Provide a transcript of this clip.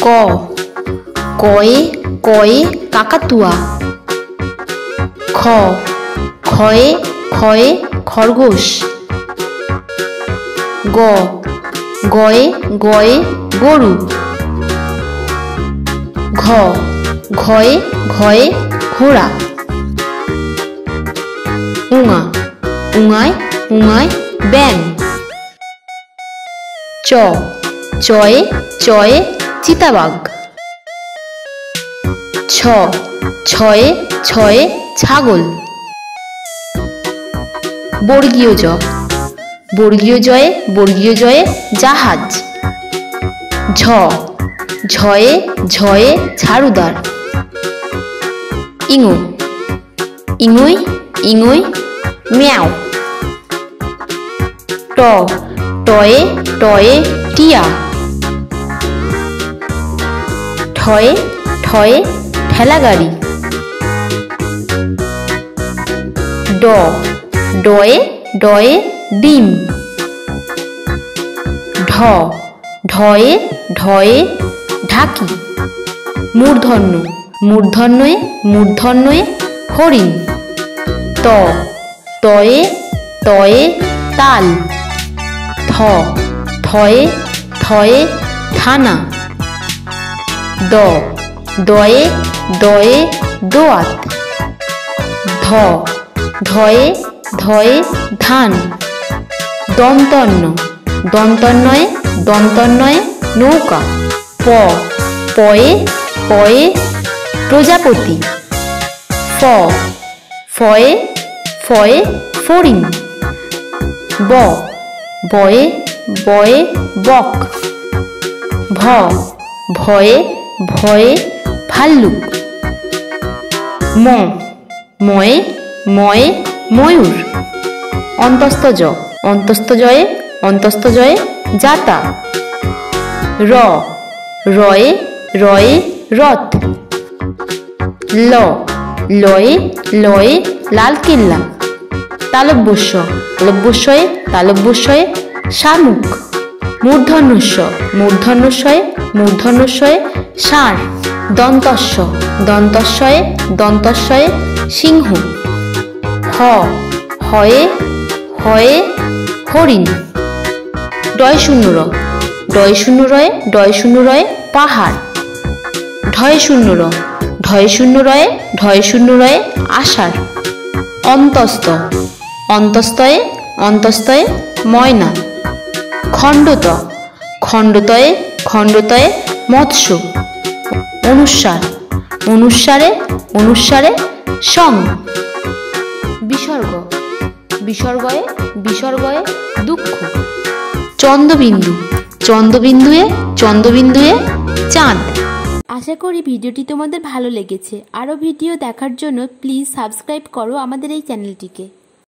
ক, কয়ে কয়ে কাকাতুয়া। খ, খয়ে খয়ে খরগোশ। গ, গয়ে গয়ে গরু। ঘ, ঘয়ে ঘয়ে ঘোড়া। উঙা, উঙায় উঙায় ব্যাঙ। চ, চয়ে চয়ে চিতাবাঘ। ছ, ছয়ে ছয়ে ছাগল। বর্গীয় জ, বর্গীয় জয়ে বর্গীয় জয়ে জাহাজ। ঝ, ঝয়ে ঝয়ে ঝাড়ুদার। ইঙো, ইঙুই ইঙুই ম্যাও। ট, টয়ে টয়ে টিয়া। ঠয়ে ঠয়ে ঠেলাগাড়ি। ড, ডয়ে ডয়ে ডিম। ঢ, ঢয়ে ঢয়ে ঢাকি। মূর্ধন্য, মূর্ধন্যে মূর্ধন্যে হরিণ। ত, তয়ে তয়ে তাল। থ, থয়ে থয়ে থানা। দ, দয়ে দয়ে দোয়াত। ধ, ধয়ে ধয়ে ধান। দন্তন্য, দন্তন্যয়ে দন্তন্যয়ে নৌকা। প, পয়ে পয়ে প্রজাপতি। ফ, ফয়ে ফয়ে ফড়িং। ব, বয়ে বয়ে বক। ভ, ভয়ে ভয়ে ভাল্লুক। ম, ময়ে ময়ে ময়ূর। অন্তস্থ জ, অন্তস্থ জয়ে অন্তস্থ জয়ে জাতা। র, রয়ে রয়ে রথ। ল, লয়ে লয়ে লালকেল্লা। তালব্যস্য, তালব্যস্যয়ে তালব্যস্যয়ে শামুক। মূর্ধন্যস্য, মূর্ধন্যস্যয়ে মূর্ধন্যস্যয়ে ষাঁড়। দন্তস্য, দন্তস্যয়ে দন্তস্যয়ে সিংহ। হ, হয়ে হয়ে হরিণ। ডয় শূন্য র, ডয় শূন্য রয়ে ডয় শূন্য রয়ে পাহাড়। ঢয় শূন্য র, ঢয় শূন্য রয়ে ঢয় শূন্য রয়ে আষাঢ়। অন্তস্থ, অন্তস্থয়ে অন্তস্থয়ে ময়না। খণ্ডত, খণ্ডতয়ে খণ্ডতয়ে মৎস্য। অনুস্বার, অনুস্বারে অনুস্বারে সং। বিসর্গ, বিসর্গয়ে বিসর্গয়ে দুঃখ। চন্দ্রবিন্দু, চন্দ্রবিন্দুয়ে চন্দ্রবিন্দুয়ে চাঁদ। আশা করি ভিডিওটি তোমাদের ভালো লেগেছে। আরও ভিডিও দেখার জন্য প্লিজ সাবস্ক্রাইব করো আমাদের এই চ্যানেলটিকে।